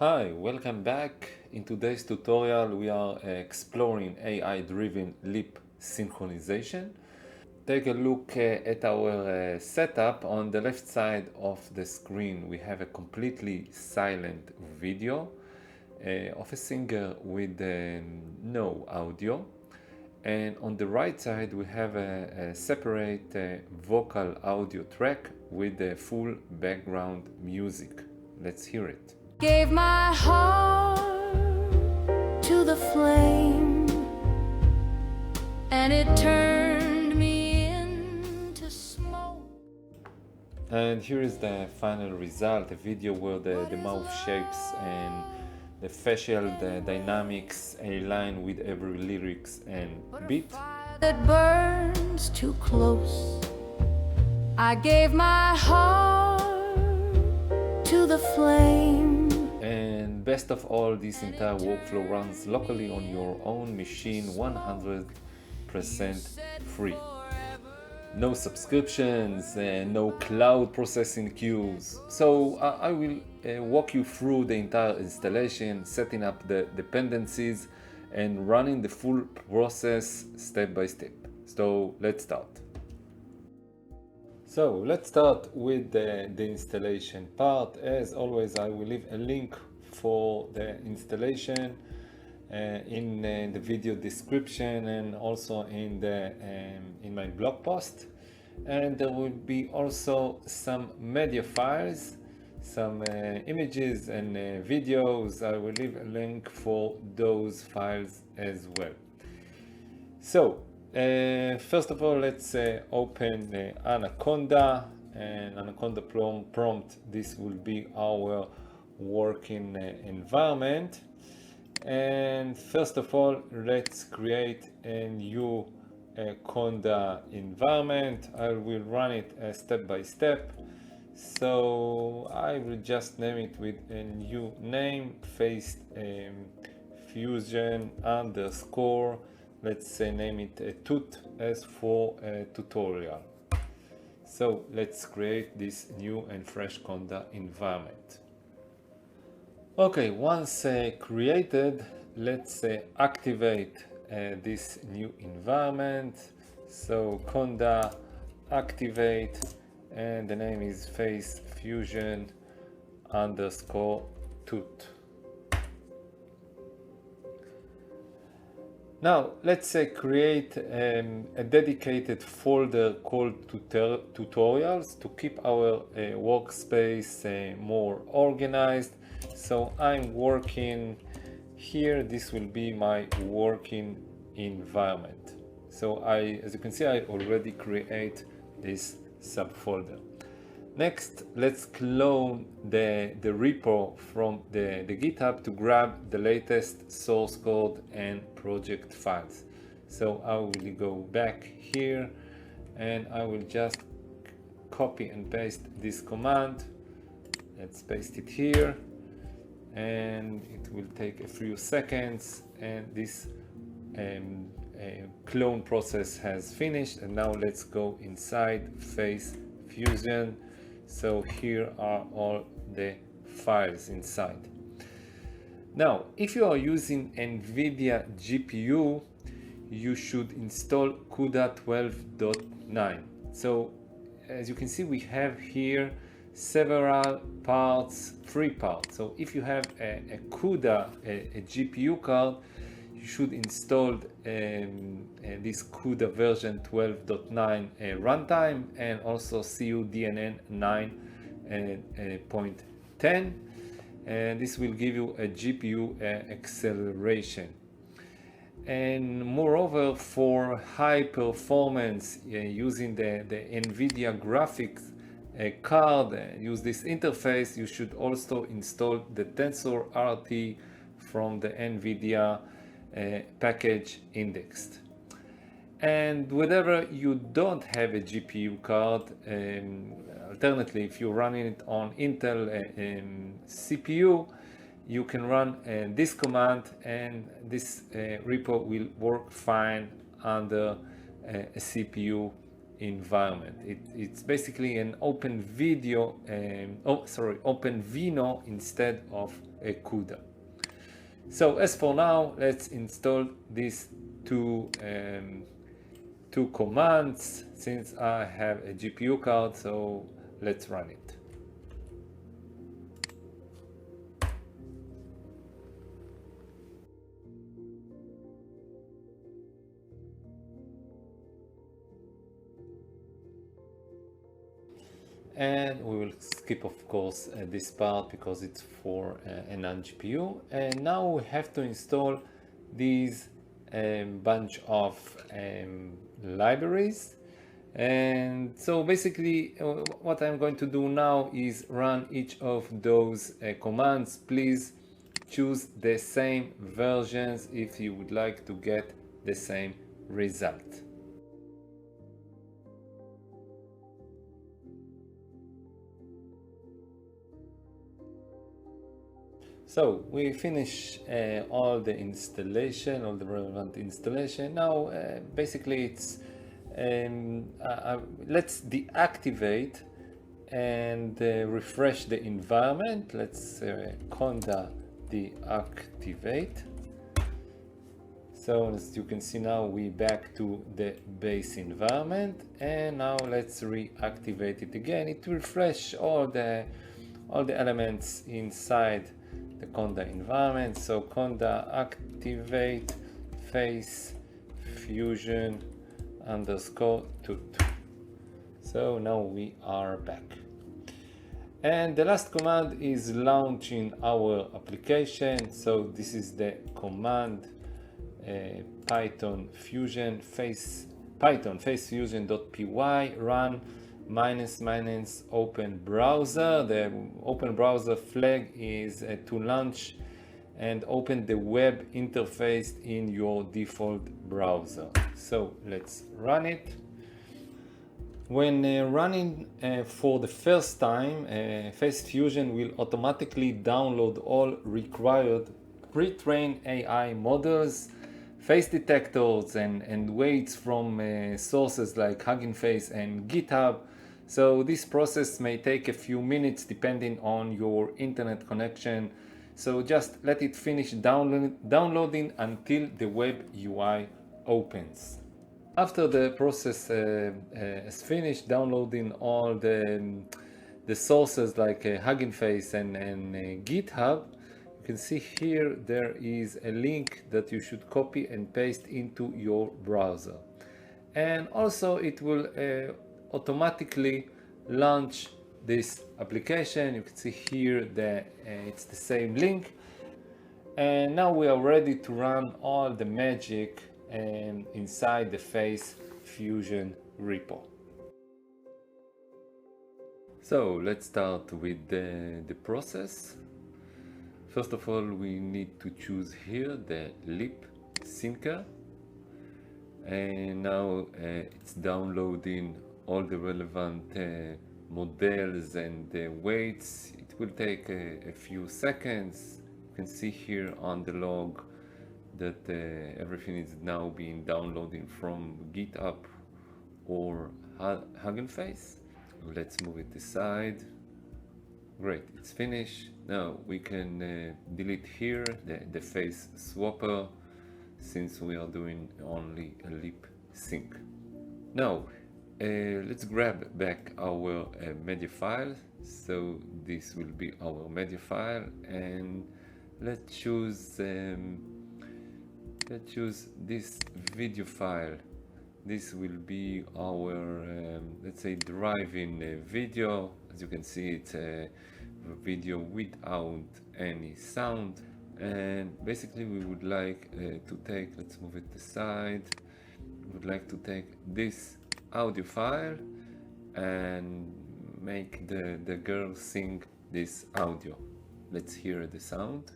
Hi, welcome back. In today's tutorial, we are exploring AI-driven lip synchronization. Take a look at our setup. On the left side of the screen, we have a completely silent video of a singer with no audio. And on the right side, we have a separate vocal audio track with the full background music. Let's hear it. Gave my heart to the flame, and it turned me into smoke. And here is the final result, a video where the mouth shapes and the facial dynamics align with every lyrics and beat. Fire that burns too close. I gave my heart to the flame. And best of all, this entire workflow runs locally on your own machine, 100% free. No subscriptions, no cloud processing queues. So I will walk you through the entire installation, setting up the dependencies and running the full process step by step. So let's start. So let's start with the installation part. As always, I will leave a link for the installation in the video description and also in my blog post. And there will be also some media files, some images and videos. I will leave a link for those files as well. So first of all, let's open Anaconda and Anaconda prompt. This will be our working environment. And first of all, let's create a new Conda environment. I will run it step by step. So I will just name it with a new name, Feit Fusion underscore. Let's name it Tut as for a tutorial. So let's create this new and fresh Conda environment. Okay, once created, let's activate this new environment. So Conda activate, and the name is Feit Fusion underscore Tut. Now let's create a dedicated folder called tutorials to keep our workspace more organized. So I'm working here. This will be my working environment. So as you can see, I already create this subfolder. Next, let's clone the repo from the GitHub to grab the latest source code and project files. So I will go back here and I will just copy and paste this command. Let's paste it here, and it will take a few seconds, and this clone process has finished. And now let's go inside Feit Fusion. So here are all the files inside. Now, if you are using NVIDIA GPU, you should install CUDA 12.9. So as you can see, we have here several parts, 3 parts. So if you have a CUDA, a GPU card, you should install this CUDA version 12.9 runtime, and also cuDNN 9.10, and this will give you a GPU acceleration. And moreover, for high performance using the NVIDIA graphics card, use this interface, you should also install the Tensor RT from the NVIDIA package indexed. And whenever you don't have a GPU card, alternately, if you're running it on Intel CPU, you can run this command, and this repo will work fine under a CPU environment. It's basically an open video, open Vino instead of a CUDA. So as for now, let's install these two commands since I have a GPU card, so let's run it. And we will skip, of course, this part because it's for a non-GPU. And now we have to install these bunch of libraries. And so basically what I'm going to do now is run each of those commands. Please choose the same versions if you would like to get the same result. So we finish all the installation, all the relevant installation. Now basically it's let's deactivate and refresh the environment. Let's conda deactivate. So as you can see now we're back to the base environment, and now let's reactivate it again. It will refresh all the elements inside the conda environment. So conda activate face fusion underscore tut. So now we are back, and the last command is launching our application. So this is the command Python fusion.py run -- open browser. The open browser flag is to launch and open the web interface in your default browser. So let's run it. When running for the first time, Face Fusion will automatically download all required pre-trained AI models, face detectors and weights from sources like Hugging Face and GitHub. So this process may take a few minutes depending on your internet connection. So just let it finish downloading until the web UI opens. After the process is finished downloading all the sources like Hugging Face and GitHub, you can see here there is a link that you should copy and paste into your browser. And also it will automatically launch this application. You can see here that it's the same link, and now we are ready to run all the magic inside the Face Fusion repo. So let's start with the process. First of all, we need to choose here the lip syncer, and now it's downloading all the relevant models and weights. It will take a few seconds. You can see here on the log that everything is now being downloaded from GitHub or Hugging Face. Let's move it aside. Great, it's finished. Now we can delete here the face swapper, since we are doing only a lip sync. Now let's grab back our media file. So this will be our media file, and let's choose this video file. This will be our let's say driving video. As you can see, it's a video without any sound, and basically we would like to take, let's move it aside, we would like to take this audio file and make the girl sing this audio. Let's hear the sound.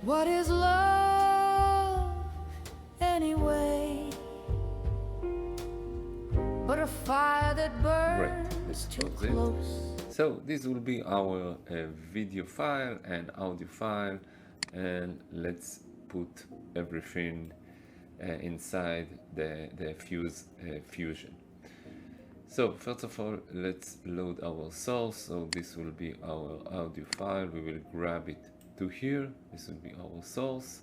What is love anyway? But a fire that burns too close. So this will be our video file and audio file, and let's put everything inside the fusion. So first of all, let's load our source. So this will be our audio file. We will grab it to here. This will be our source.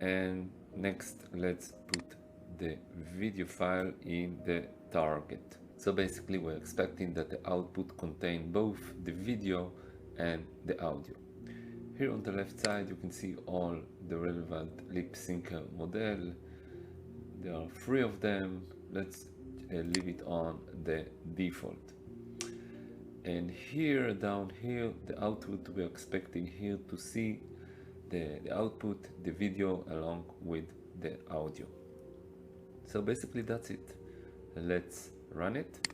And next, let's put the video file in the target. So basically, we're expecting that the output contain both the video and the audio. Here on the left side, you can see all the relevant lip syncer model. There are 3 of them. Let's leave it on the default. And here, down here, the output, we're expecting here to see the output, the video, along with the audio. So basically that's it. Let's run it.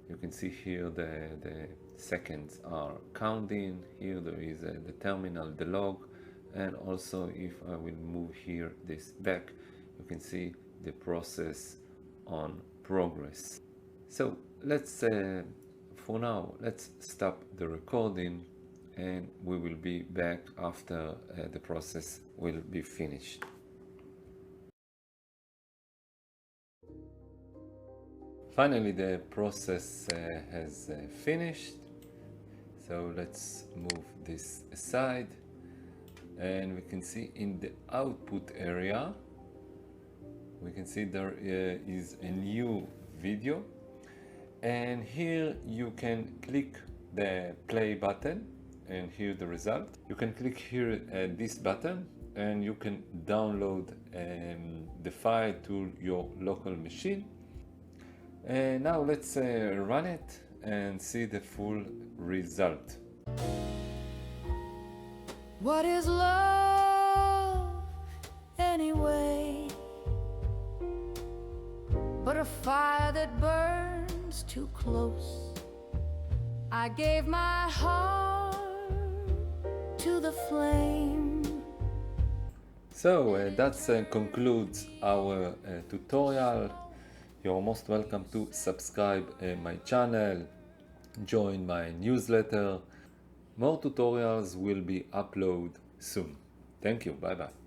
You can see here the seconds are counting. Here there is the terminal, the log, and also if I will move here this back, you can see the process on progress. So let's for now, let's stop the recording, and we will be back after the process will be finished. Finally, the process has finished. So let's move this aside, and we can see in the output area, we can see there is a new video, and here you can click the play button and hear the result. You can click here this button, and you can download the file to your local machine. And now let's run it and see the full result. What is love anyway? But a fire that burns too close. I gave my heart to the flame. So that concludes our tutorial. You're most welcome to subscribe my channel, join my newsletter. More tutorials will be uploaded soon. Thank you. Bye bye.